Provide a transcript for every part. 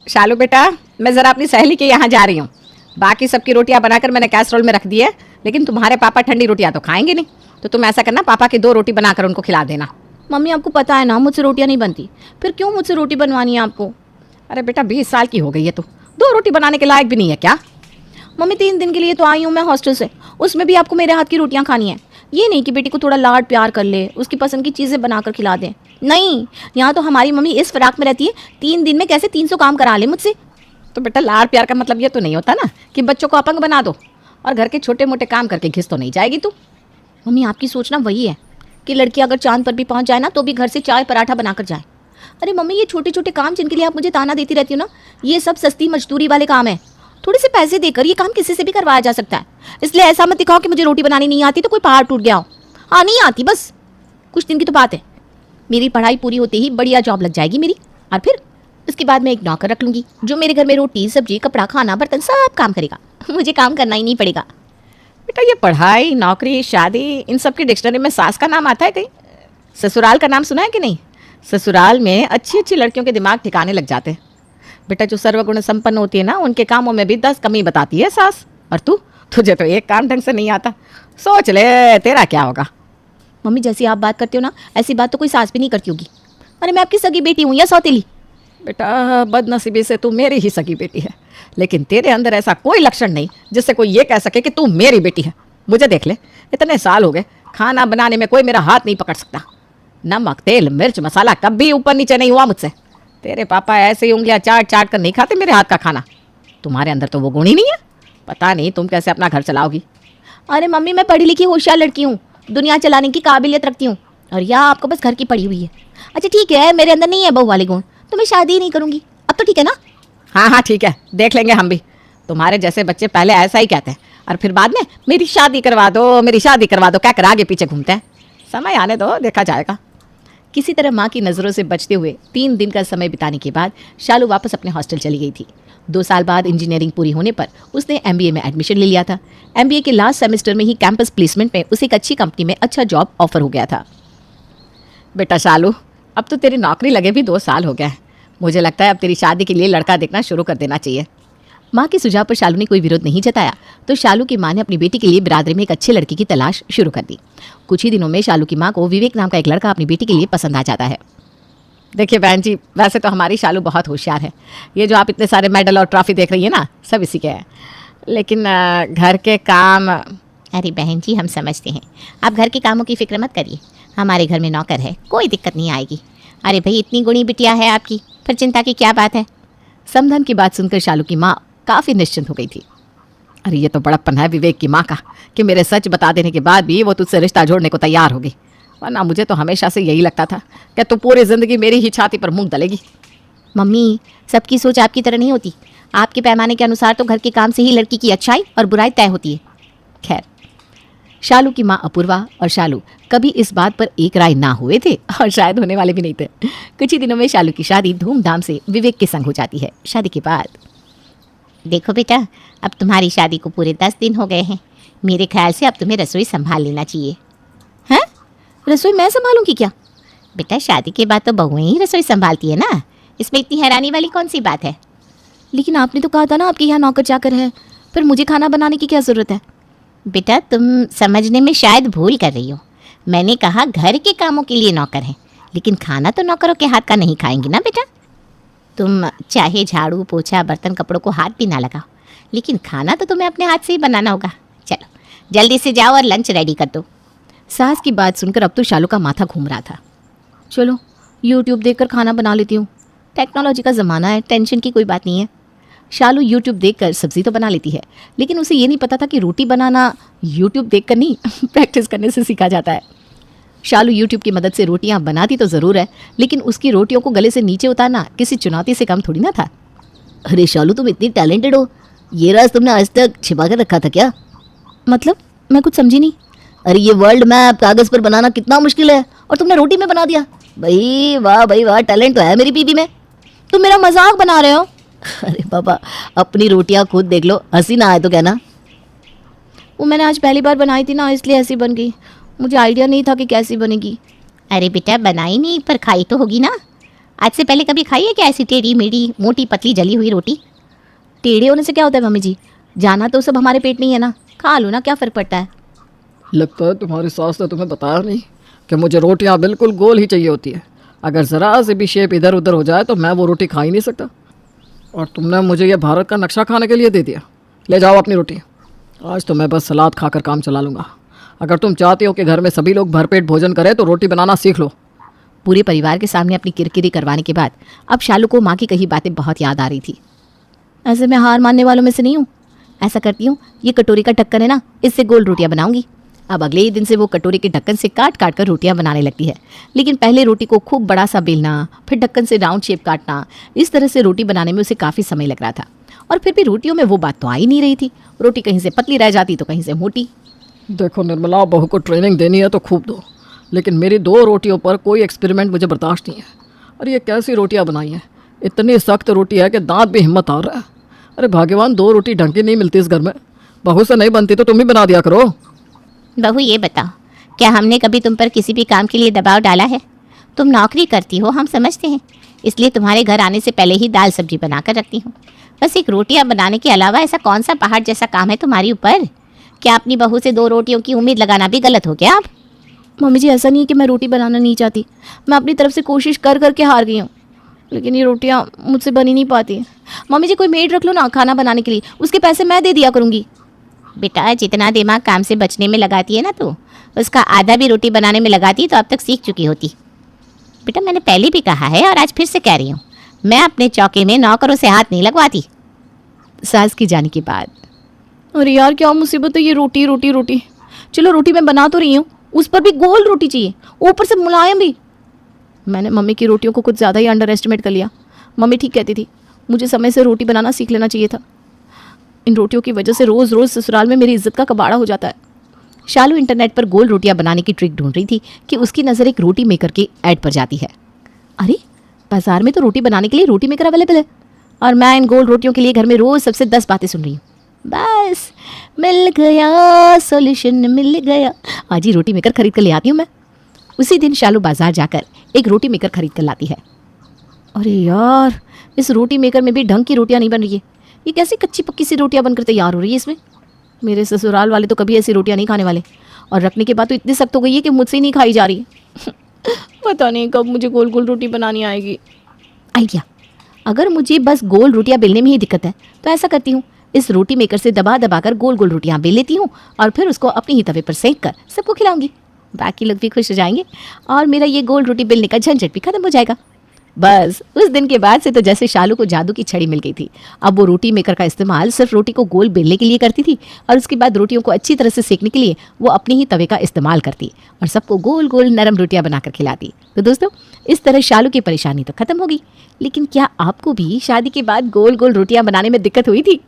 शालू बेटा, मैं ज़रा अपनी सहेली के यहाँ जा रही हूँ। बाकी सबकी रोटियाँ बनाकर मैंने कैसरोल में रख दी है, लेकिन तुम्हारे पापा ठंडी रोटियाँ तो खाएंगे नहीं। तो तुम ऐसा करना, पापा की 2 रोटी बनाकर उनको खिला देना। मम्मी आपको पता है ना मुझसे रोटियां नहीं बनती, फिर क्यों मुझसे रोटी बनवानी है आपको? अरे बेटा, 20 साल की हो गई है तू, 2 रोटी बनाने के लायक भी नहीं है क्या? मम्मी 3 दिन के लिए तो आई हूँ मैं हॉस्टल से, उसमें भी आपको मेरे हाथ की रोटियां खानी है। ये नहीं कि बेटी को थोड़ा लाड प्यार कर ले, उसकी पसंद की चीज़ें बनाकर खिला दें। नहीं, यहाँ तो हमारी मम्मी इस फिराक में रहती है, 3 दिन में कैसे 300 काम करा ले मुझसे। तो बेटा, लाड़ प्यार का मतलब ये तो नहीं होता ना कि बच्चों को अपंग बना दो और घर के छोटे मोटे काम करके घिस तो नहीं जाएगी तू। मम्मी आपकी सोचना वही है कि लड़की अगर चांद पर भी पहुंच जाए ना तो भी घर से चाय पराठा बनाकर जाए। अरे मम्मी, ये छोटे छोटे काम जिनके लिए आप मुझे ताना देती रहती हो ना, ये सब सस्ती मजदूरी वाले काम है। थोड़े से पैसे देकर ये काम किसी से भी करवाया जा सकता है। इसलिए ऐसा मत दिखाओ कि मुझे रोटी बनानी नहीं आती तो कोई पहाड़ टूट गया हो। हाँ, नहीं आती, बस कुछ दिन की तो बात है। मेरी पढ़ाई पूरी होते ही बढ़िया जॉब लग जाएगी मेरी, और फिर उसके बाद मैं एक नौकर रख लूँगी जो मेरे घर में रोटी सब्जी कपड़ा खाना बर्तन सब काम करेगा। मुझे काम करना ही नहीं पड़ेगा। बेटा, ये पढ़ाई नौकरी शादी इन सब की डिक्शनरी में सास का नाम आता है कहीं? ससुराल का नाम सुना है कि नहीं? ससुराल में अच्छी अच्छी लड़कियों के दिमाग ठिकाने लग जाते हैं। बेटा, जो सर्वगुण संपन्न होती है ना, उनके कामों में भी 10 कमी बताती है सास। और तुझे तो एक काम ढंग से नहीं आता। सोच ले तेरा क्या होगा। मम्मी, जैसी आप बात करती हो ना, ऐसी बात तो कोई सास भी नहीं करती होगी। अरे मैं आपकी सगी बेटी हूँ या सौतेली? बेटा, बदनसीबी से तू मेरी ही सगी बेटी है, लेकिन तेरे अंदर ऐसा कोई लक्षण नहीं जिससे कोई ये कह सके कि तू मेरी बेटी है। मुझे देख ले, इतने साल हो गए, खाना बनाने में कोई मेरा हाथ नहीं पकड़ सकता। नमक तेल मिर्च मसाला कभी ऊपर नीचे नहीं हुआ मुझसे। तेरे पापा ऐसे ही उंगलियां चाट चाट कर नहीं खाते मेरे हाथ का खाना। तुम्हारे अंदर तो वो गुण ही नहीं है। पता नहीं तुम कैसे अपना घर चलाओगी। अरे मम्मी, मैं पढ़ी लिखी होशियार लड़की हूँ, दुनिया चलाने की काबिलियत रखती हूँ, और यह आपको बस घर की पड़ी हुई है। अच्छा ठीक है, मेरे अंदर नहीं है बहू वाले गुण, तो मैं शादी ही नहीं करूँगी। अब तो ठीक है ना? हाँ हाँ ठीक है, देख लेंगे हम भी। तुम्हारे जैसे बच्चे पहले ऐसा ही कहते हैं और फिर बाद में मेरी शादी करवा दो मेरी शादी करवा दो कहकर आगे पीछे घूमते हैं। समय आने दो, देखा जाएगा। किसी तरह माँ की नज़रों से बचते हुए 3 दिन का समय बिताने के बाद शालू वापस अपने हॉस्टल चली गई थी। 2 साल बाद इंजीनियरिंग पूरी होने पर उसने MBA में एडमिशन ले लिया था। MBA के लास्ट सेमेस्टर में ही कैंपस प्लेसमेंट में उसे एक अच्छी कंपनी में अच्छा जॉब ऑफर हो गया था। बेटा शालू, अब तो तेरी नौकरी लगे भी 2 साल हो गए हैं। मुझे लगता है अब तेरी शादी के लिए लड़का देखना शुरू कर देना चाहिए। माँ के सुझाव पर शालू ने कोई विरोध नहीं जताया, तो शालू की माँ ने अपनी बेटी के लिए बिरादरी में एक अच्छे लड़के की तलाश शुरू कर दी। कुछ ही दिनों में शालू की माँ को विवेक नाम का एक लड़का अपनी बेटी के लिए पसंद आ जाता है। देखिए बहन जी, वैसे तो हमारी शालू बहुत होशियार है। ये जो आप इतने सारे मेडल और ट्रॉफी देख रही है ना, सब इसी के हैं। लेकिन घर के काम। अरे बहन जी, हम समझते हैं, आप घर के कामों की फिक्र मत करिए। हमारे घर में नौकर है, कोई दिक्कत नहीं आएगी। अरे भाई, इतनी गुणी बिटिया है आपकी, फिर चिंता की क्या बात है। समधन की बात सुनकर शालू की माँ काफ़ी निश्चिंत हो गई थी। अरे ये तो बड़प्पन है विवेक की माँ का कि मेरे सच बता देने के बाद भी वो तुझसे रिश्ता जोड़ने को तैयार होगी, वरना मुझे तो हमेशा से यही लगता था कि तू पूरी ज़िंदगी मेरी ही छाती पर मूंग दलेगी। मम्मी, सबकी सोच आपकी तरह नहीं होती। आपके पैमाने के अनुसार तो घर के काम से ही लड़की की अच्छाई और बुराई तय होती है। खैर, शालू की माँ अपूर्वा और शालू कभी इस बात पर एक राय ना हुए थे और शायद होने वाले भी नहीं थे। कुछ ही दिनों में शालू की शादी धूमधाम से विवेक के संग हो जाती है। शादी के बाद देखो बेटा, अब तुम्हारी शादी को पूरे 10 दिन हो गए हैं। मेरे ख्याल से अब तुम्हें रसोई संभाल लेना चाहिए। हैं? रसोई मैं संभालूंगी क्या? बेटा, शादी के बाद तो बहुएं ही रसोई संभालती है ना, इसमें इतनी हैरानी वाली कौन सी बात है? लेकिन आपने तो कहा था ना आपके यहाँ नौकर चाकर है, फिर मुझे खाना बनाने की क्या ज़रूरत है? बेटा, तुम समझने में शायद भूल कर रही हो। मैंने कहा घर के कामों के लिए नौकर है, लेकिन खाना तो नौकरों के हाथ का नहीं खाएंगी ना बेटा। तुम चाहे झाड़ू पोछा बर्तन कपड़ों को हाथ भी ना लगाओ, लेकिन खाना तो तुम्हें अपने हाथ से ही बनाना होगा। चलो जल्दी से जाओ और लंच रेडी कर दो। सास की बात सुनकर अब तो शालू का माथा घूम रहा था। चलो YouTube देखकर खाना बना लेती हूँ, टेक्नोलॉजी का ज़माना है, टेंशन की कोई बात नहीं है। शालू YouTube देखकर सब्जी तो बना लेती है, लेकिन उसे ये नहीं पता था कि रोटी बनाना YouTube देखकर नहीं प्रैक्टिस करने से सीखा जाता है। शालू YouTube की मदद से रोटियां बनाती तो ज़रूर है, लेकिन उसकी रोटियों को गले से नीचे उतारना किसी चुनौती से कम थोड़ी ना था। अरे शालू, तुम इतनी टैलेंटेड हो, ये राज तुमने आज तक छिपा कर रखा था क्या? मतलब मैं कुछ समझी नहीं। अरे ये वर्ल्ड मैप कागज़ पर बनाना कितना मुश्किल है और तुमने रोटी में बना दिया। भाई वाह, टैलेंट तो है मेरी बीबी में। तुम मेरा मजाक बना रहे हो? अरे बाबा, अपनी रोटियां खुद देख लो, हंसी ना आए तो कहना। वो मैंने आज पहली बार बनाई थी ना, इसलिए ऐसी बन गई। मुझे आइडिया नहीं था कि कैसी बनेगी। अरे बेटा, बनाई नहीं पर खाई तो होगी ना। आज से पहले कभी खाई है क्या ऐसी टेढ़ी मेढ़ी मोटी पतली जली हुई रोटी? टेढ़े होने से क्या होता है मम्मी जी, जाना तो सब हमारे पेट में ही है ना, खा लो ना, क्या फ़र्क पड़ता है। लगता है तुम्हारी सास ने तुम्हें बताया नहीं कि मुझे रोटियां बिल्कुल गोल ही चाहिए होती है। अगर ज़रा से भी शेप इधर उधर हो जाए तो मैं वो रोटी खा ही नहीं सकता। और तुमने मुझे ये भारत का नक्शा खाने के लिए दे दिया। ले जाओ अपनी रोटी, आज तो मैं बस सलाद खाकर काम चला लूँगा। अगर तुम चाहती हो कि घर में सभी लोग भरपेट भोजन करें तो रोटी बनाना सीख लो। पूरे परिवार के सामने अपनी किरकिरी करवाने के बाद अब शालू को माँ की कही बातें बहुत याद आ रही थी। ऐसे मैं हार मानने वालों में से नहीं हूँ। ऐसा करती हूँ, ये कटोरी का ढक्कन है ना, इससे गोल रोटियाँ बनाऊंगी। अब अगले ही दिन से वो कटोरी के ढक्कन से काट काट कर रोटियाँ बनाने लगती है। लेकिन पहले रोटी को खूब बड़ा सा बेलना, फिर ढक्कन से राउंड शेप काटना, इस तरह से रोटी बनाने में उसे काफ़ी समय लग रहा था। और फिर भी रोटियों में वो बात तो आ ही नहीं रही थी। रोटी कहीं से पतली रह जाती तो कहीं से मोटी। देखो निर्मला, बहू को ट्रेनिंग देनी है तो खूब दो, लेकिन मेरी 2 रोटियों पर कोई एक्सपेरिमेंट मुझे बर्दाश्त नहीं है। अरे ये कैसी रोटियां बनाई हैं, इतनी सख्त रोटी है कि दांत भी हिम्मत आ रहा है। अरे भाग्यवान 2 रोटी ढंग की नहीं मिलती इस घर में। बहू से नहीं बनती तो तुम ही बना दिया करो। बहू ये बताओ, क्या हमने कभी तुम पर किसी भी काम के लिए दबाव डाला है? तुम नौकरी करती हो, हम समझते हैं, इसलिए तुम्हारे घर आने से पहले ही दाल सब्जी बना कर रखती हूँ। बस एक रोटियाँ बनाने के अलावा ऐसा कौन सा पहाड़ जैसा काम है तुम्हारी ऊपर? क्या अपनी बहू से 2 रोटियों की उम्मीद लगाना भी गलत हो गया? आप मम्मी जी, ऐसा नहीं है कि मैं रोटी बनाना नहीं चाहती, मैं अपनी तरफ से कोशिश कर करके हार गई हूँ, लेकिन ये रोटियाँ मुझसे बनी नहीं पाती। मम्मी जी, कोई मेड रख लो ना खाना बनाने के लिए, उसके पैसे मैं दे दिया करूँगी। बेटा, जितना दिमाग काम से बचने में लगाती है ना तू, उसका आधा भी रोटी बनाने में लगाती तो अब तक सीख चुकी होती। बेटा, मैंने पहले भी कहा है और आज फिर से कह रही हूँ, मैं अपने चौके में नौकरों से हाथ नहीं लगवाती। सास की जाने के बाद, अरे यार क्या मुसीबत है ये रोटी रोटी रोटी। चलो रोटी मैं बना तो रही हूँ, उस पर भी गोल रोटी चाहिए, ऊपर से मुलायम भी। मैंने मम्मी की रोटियों को कुछ ज़्यादा ही अंडर एस्टिमेट कर लिया। मम्मी ठीक कहती थी, मुझे समय से रोटी बनाना सीख लेना चाहिए था। इन रोटियों की वजह से रोज़ रोज़ ससुराल में मेरी इज्जत का कबाड़ा हो जाता है। शालू इंटरनेट पर गोल रोटियां बनाने की ट्रिक ढूंढ रही थी कि उसकी नज़र एक रोटी मेकर के ऐड पर जाती है। अरे बाजार में तो रोटी बनाने के लिए रोटी मेकर अवेलेबल है, और मैं इन गोल रोटियों के लिए घर में रोज़ सबसे 10 बातें सुन रही हूँ। बस मिल गया सॉल्यूशन, मिल गया। आज ही रोटी मेकर खरीद कर ले आती हूँ मैं। उसी दिन शालू बाजार जाकर एक रोटी मेकर खरीद कर लाती है। अरे यार, इस रोटी मेकर में भी ढंग की रोटियां नहीं बन रही है। ये कैसी कच्ची पक्की सी रोटियां बनकर तैयार हो रही है इसमें। मेरे ससुराल वाले तो कभी ऐसी रोटियां नहीं खाने वाले, और रखने के बाद तो इतनी सख्त हो गई है कि मुझसे ही नहीं खाई जा रही है। पता नहीं कब मुझे गोल गोल रोटी बनानी आएगी। आइडिया, अगर मुझे बस गोल रोटियां बेलने में ही दिक्कत है तो ऐसा करती हूँ, इस रोटी मेकर से दबा दबा कर गोल गोल रोटियां बेल लेती हूँ और फिर उसको अपने ही तवे पर सेक कर सबको खिलाऊंगी। बाकी लोग भी खुश हो जाएंगे और मेरा ये गोल रोटी बेलने का झंझट भी खत्म हो जाएगा। बस उस दिन के बाद से तो जैसे शालू को जादू की छड़ी मिल गई थी। अब वो रोटी मेकर का इस्तेमाल सिर्फ रोटी को गोल बेलने के लिए करती थी, और उसके बाद रोटियों को अच्छी तरह से सेकने के लिए वो अपने ही तवे का इस्तेमाल करती और सबको गोल गोल नरम रोटियां बनाकर खिलाती। तो दोस्तों, इस तरह शालू की परेशानी तो खत्म हो गई। लेकिन क्या आपको भी शादी के बाद गोल गोल रोटियां बनाने में दिक्कत हुई थी?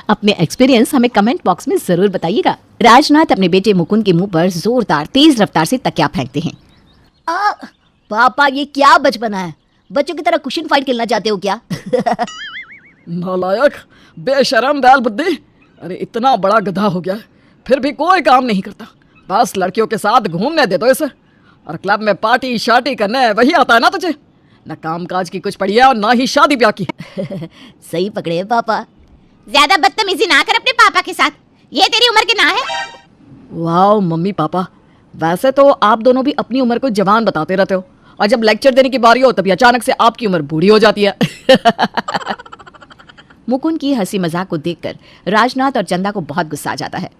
अपने एक्सपीरियंस हमें कमेंट बॉक्स में जरूर बताइएगा। राजनाथ अपने बेटे मुकुंद के मुंह पर जोरदार तेज रफ्तार से तकिया फेंकते हैं। पापा, ये क्या बचपना है? बच्चों की तरह कुशन फाइट खेलना चाहते हो क्या? नालायक, बेशरम, बैल बुद्धि। अरे इतना बड़ा गधा हो गया है, फिर भी कोई काम नहीं करता। बस लड़कियों के साथ घूमने दे दो इसे, और क्लब में पार्टी शार्टी करने वही आता है ना तुझे। न काम काज की कुछ पड़ी है और ना ही शादी ब्याह की। सही पकड़े हैं पापा। ज्यादा बदतमीजी ना कर अपने पापा के साथ, ये तेरी उम्र के ना है। वाह मम्मी पापा, वैसे तो आप दोनों भी अपनी उम्र को जवान बताते रहते हो, और जब लेक्चर देने की बारी हो तभी अचानक से आपकी उम्र बूढ़ी हो जाती है। मुकुंद की हंसी मजाक को देखकर राजनाथ और चंदा को बहुत गुस्सा आ जाता है।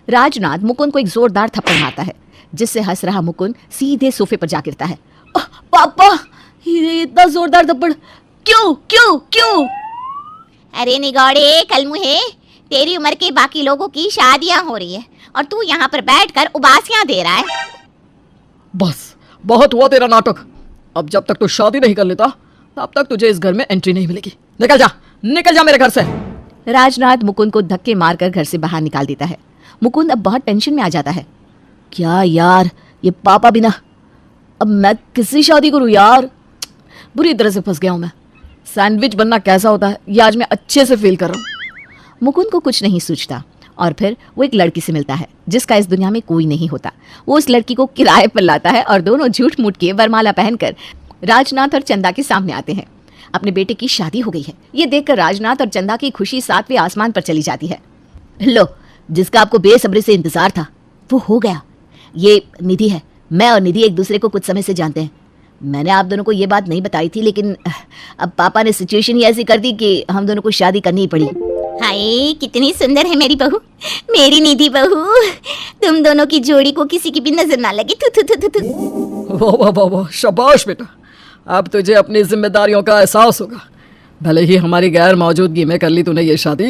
राजनाथ मुकुंद को एक जोरदार थप्पड़ मारता है, जिससे हंस रहा मुकुंद सीधे सोफे पर जा गिरता है। पापा, ये इतना जोरदार थप्पड़ क्यों क्यों क्यों? अरे निगौड़े कलमुहे, तेरी उम्र के बाकी लोगों की शादियां हो रही है और तू यहाँ पर बैठकर उबासियां दे रहा है। बस बहुत हुआ तेरा नाटक। अब जब तक तू शादी नहीं कर लेता तब तक तुझे इस घर में एंट्री नहीं मिलेगी। निकल जा, निकल जा मेरे घर से। राजनाथ मुकुंद को धक्के मारकर घर से बाहर निकाल देता है। मुकुंद अब बहुत टेंशन में आ जाता है। क्या यार, ये पापा बिना अब मैं किससे शादी करूं यार? बुरी तरह से फंस गया हूं मैं। सैंडविच बनना कैसा होता है ये आज मैं अच्छे से फील कर रहा हूं। मुकुंद को कुछ नहीं सूझता, और फिर वो एक लड़की से मिलता है जिसका इस दुनिया में कोई नहीं होता। वो उस लड़की को किराए पर लाता है और दोनों झूठ मूठ के वरमाला पहनकर राजनाथ और चंदा के सामने आते हैं। अपने बेटे की शादी हो गई है ये देखकर राजनाथ और चंदा की खुशी 7वें आसमान पर चली जाती है। लो, जिसका आपको बेसब्री से इंतजार था वो हो गया। ये निधि है। मैं और निधि एक दूसरे को कुछ समय से जानते हैं। मैंने आप दोनों को ये बात नहीं बताई थी, लेकिन अब पापा ने सिचुएशन ही ऐसी कर दी कि हम दोनों को शादी करनी ही पड़ी। हाय कितनी सुंदर है मेरी बहू, मेरी निधि बहू। तुम दोनों की जोड़ी को किसी की भी नजर ना लगे। थु थु थु थु थु। वाह वाह वाह वाह, शाबाश बेटा। अब तुझे अपनी जिम्मेदारियों का एहसास होगा। भले ही हमारी गैर मौजूदगी में कर ली तूने ये शादी,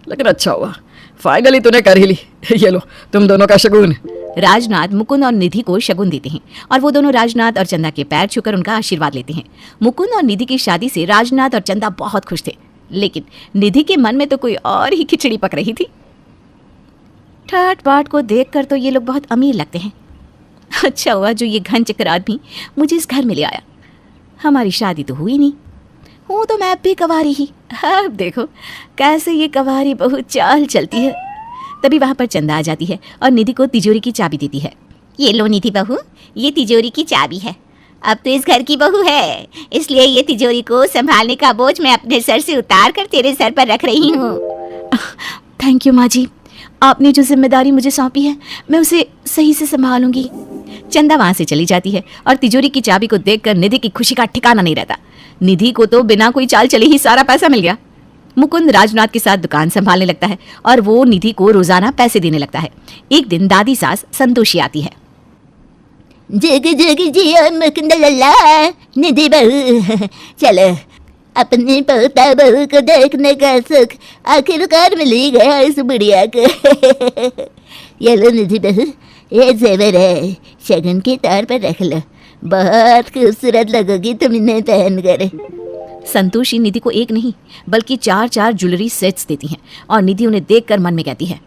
लेकिन अच्छा हुआ, फाइनली तूने कर ही ली। ये लो तुम दोनों का शगुन। राजनाथ मुकुंद और निधि को शगुन देते हैं और वो दोनों राजनाथ और चंदा के पैर छूकर उनका आशीर्वाद लेते हैं। मुकुंद और निधि की शादी से राजनाथ और चंदा बहुत खुश थे, लेकिन निधि के मन में तो कोई और ही खिचड़ी पक रही थी। ठाट बाट को देखकर तो ये लोग बहुत अमीर लगते हैं। अच्छा हुआ जो ये घन चक्कर आदमी मुझे इस घर में ले आया। हमारी शादी तो हुई नहीं, हूँ तो मैं अब भी कवारी ही। अब देखो कैसे ये कवारी बहुत चाल चलती है। तभी वहाँ पर चंदा आ जाती है और निधि को तिजोरी की चाबी देती है। ये लो निधि बहू, ये तिजोरी की चाबी है। अब तो इस घर की बहू है, इसलिए ये तिजोरी को संभालने का बोझ मैं अपने सर से उतार कर तेरे सर पर रख रही हूँ। थैंक यू माँ जी, आपने जो जिम्मेदारी मुझे सौंपी है मैं उसे सही से संभालूंगी। चंदा वहाँ से चली जाती है और तिजोरी की चाबी को देखकर निधि की खुशी का ठिकाना नहीं रहता। निधि को तो बिना कोई चाल चले ही सारा पैसा मिल गया। मुकुंद राजनाथ के साथ दुकान संभालने लगता है और वो निधि को रोजाना पैसे देने लगता है। एक दिन दादी सास संतोषी आती है। जग जग जिया मुकुंद लल्ला निधि बहू, चलो अपनी पोता बहू को देखने का सुख आखिरकार मिल ही गया इस बुढ़िया को। ये लो निधि बहू, ये जेवर है, शगन के तौर पर रख लो। बहुत खूबसूरत लगोगी तुम इन्हें पहन कर। संतोषी निधि को एक नहीं बल्कि 4 ज्वेलरी सेट्स देती हैं और निधि उन्हें देखकर मन में कहती है,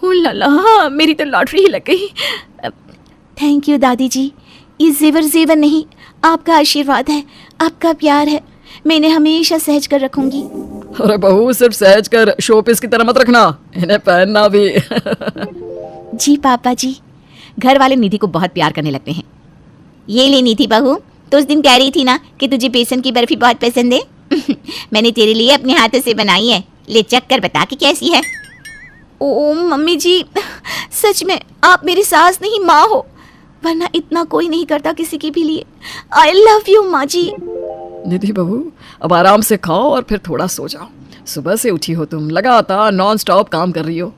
ओ लला, मेरी तो लॉटरी ही लग गई। थैंक यू दादी जी, ये जेवर नहीं, आपका आशीर्वाद है, आपका प्यार है, मैं इन्हें हमेशा सहज कर रखूंगी। अरे बहू, सिर्फ सहज कर शोपीस की तरह मत रखना, इन्हें पहनना भी। जी पापा जी। घर वाले निधि को बहुत प्यार करने लगते हैं। ये ले निधि बहू, तो उस दिन कह रही थी ना कि तुझे बेसन की बर्फी बहुत पसंद है। मैंने तेरे लिए अपने हाथों से बनाई है, ले चख कर बता कि कैसी है। ओ मम्मी जी, सच में आप मेरी सास नहीं माँ हो, वरना इतना कोई नहीं करता किसी के भी लिए। आई लव यू माँ जी। निधि बहू, अब आराम से खाओ और फिर थोड़ा सो जाओ। सुबह से उठी हो तुम, लगातार नॉन स्टॉप काम कर रही हो।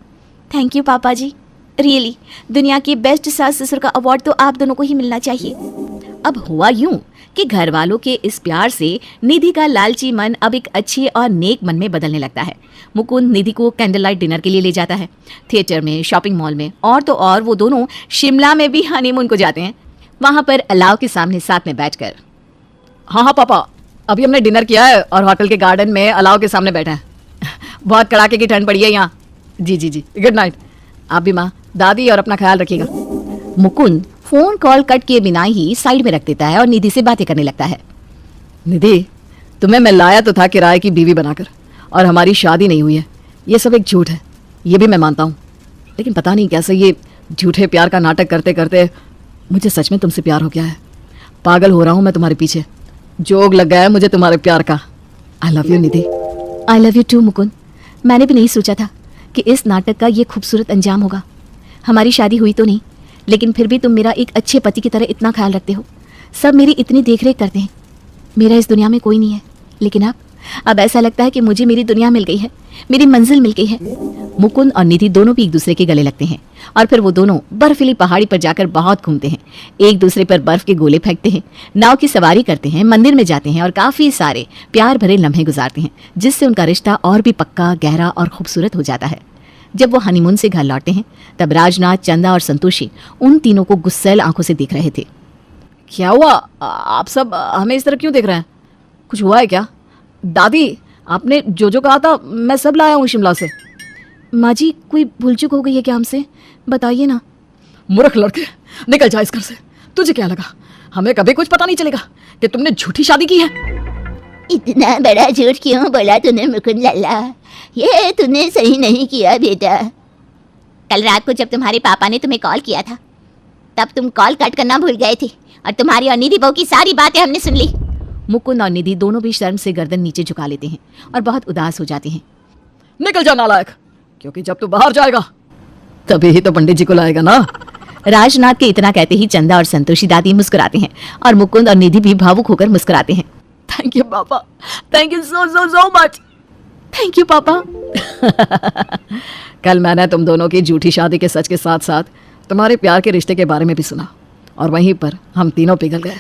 थैंक यू पापा जी, रियली दुनिया की बेस्ट सास ससुर का अवार्ड तो आप दोनों को ही मिलना चाहिए। अब हुआ यूं कि घर वालों के इस प्यार से निधि का लालची मन अब एक अच्छे और नेक मन में बदलने लगता है। मुकुंद निधि को कैंडल लाइट डिनर के लिए ले जाता है, थिएटर में, शॉपिंग मॉल में, और तो और वो दोनों शिमला में भी हनीमून को जाते हैं। वहाँ पर अलाव के सामने साथ में बैठकर, हाँ पापा, अभी हमने डिनर किया है और होटल के गार्डन में अलाव के सामने बैठे हैं। बहुत कड़ाके की ठंड पड़ी है यहाँ। जी, गुड नाइट। आप भी माँ, दादी और अपना ख्याल रखिएगा। मुकुंद फोन कॉल कट किए बिना ही साइड में रख देता है और निधि से बातें करने लगता है। निधि, तुम्हें मैं लाया तो था किराए की बीवी बनाकर, और हमारी शादी नहीं हुई है, ये सब एक झूठ है, ये भी मैं मानता हूँ। लेकिन पता नहीं कैसे ये झूठे प्यार का नाटक करते करते मुझे सच में तुमसे प्यार हो गया है। पागल हो रहा हूँ मैं तुम्हारे पीछे, जोग लग गया है मुझे तुम्हारे प्यार का। I love you Nidhi. I love you too Mukund. मैंने भी नहीं सोचा था कि इस नाटक का ये खूबसूरत अंजाम होगा। हमारी शादी हुई तो नहीं, लेकिन फिर भी तुम मेरा एक अच्छे पति की तरह इतना ख्याल रखते हो। सब मेरी इतनी देखरेख करते हैं। मेरा इस दुनिया में कोई नहीं है, लेकिन अब ऐसा लगता है कि मुझे मेरी दुनिया मिल गई है, मेरी मंजिल मिल गई है। मुकुंद और निधि दोनों भी एक दूसरे के गले लगते हैं और फिर वो दोनों बर्फीली पहाड़ी पर जाकर बहुत घूमते हैं, एक दूसरे पर बर्फ के गोले फेंकते हैं, नाव की सवारी करते हैं, मंदिर में जाते हैं और काफ़ी सारे प्यार भरे लम्हे गुजारते हैं, जिससे उनका रिश्ता और भी पक्का, गहरा और खूबसूरत हो जाता है। जब वो हनीमून से घर लौटते हैं तब राजनाथ, चंदा और संतोषी उन तीनों को गुस्सैल आंखों से देख रहे थे। क्या हुआ? आप सब हमें इस तरह क्यों देख रहे हैं? कुछ हुआ है क्या? दादी, आपने जो कहा था मैं सब लाया हूँ शिमला से। माँ जी, कोई भूल चूक हो गई है क्या हमसे? बताइए ना। मूर्ख लड़के, निकल जा इस घर से। तुझे क्या लगा हमें कभी कुछ पता नहीं चलेगा कि तुमने झूठी शादी की है? इतना बड़ा झूठ क्यों बोला तूने मुकुंद लल्ला? ये तूने सही नहीं किया बेटा। कल रात को जब तुम्हारे पापा ने तुम्हें कॉल किया था तब तुम कॉल कट करना भूल गए थे और तुम्हारी और निधि बहू की सारी बातें हमने सुन ली। मुकुंद और निधि दोनों भी शर्म से गर्दन नीचे झुका लेते हैं और बहुत उदास हो जाते हैं। निकल जा नालायक, क्योंकि जब तू बाहर जाएगा तभी ही तो पंडित जी को लाएगा ना। राजनाथ के इतना कहते ही चंदा और संतोषी दादी मुस्कुराते हैं और मुकुंद और निधि भी भावुक होकर मुस्कुराते हैं। थैंक यू पापा, thank you so so so much. Thank you पापा। कल मैंने तुम दोनों की झूठी शादी के सच के साथ साथ तुम्हारे प्यार के रिश्ते के बारे में भी सुना और वहीं पर हम तीनों पिघल गए।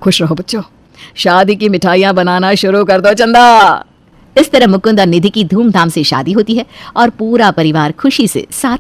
खुश रहो बच्चों, शादी की मिठाइयाँ बनाना शुरू कर दो चंदा। इस तरह मुकुंद और निधि की धूमधाम से शादी होती है और पूरा परिवार खुशी से साथ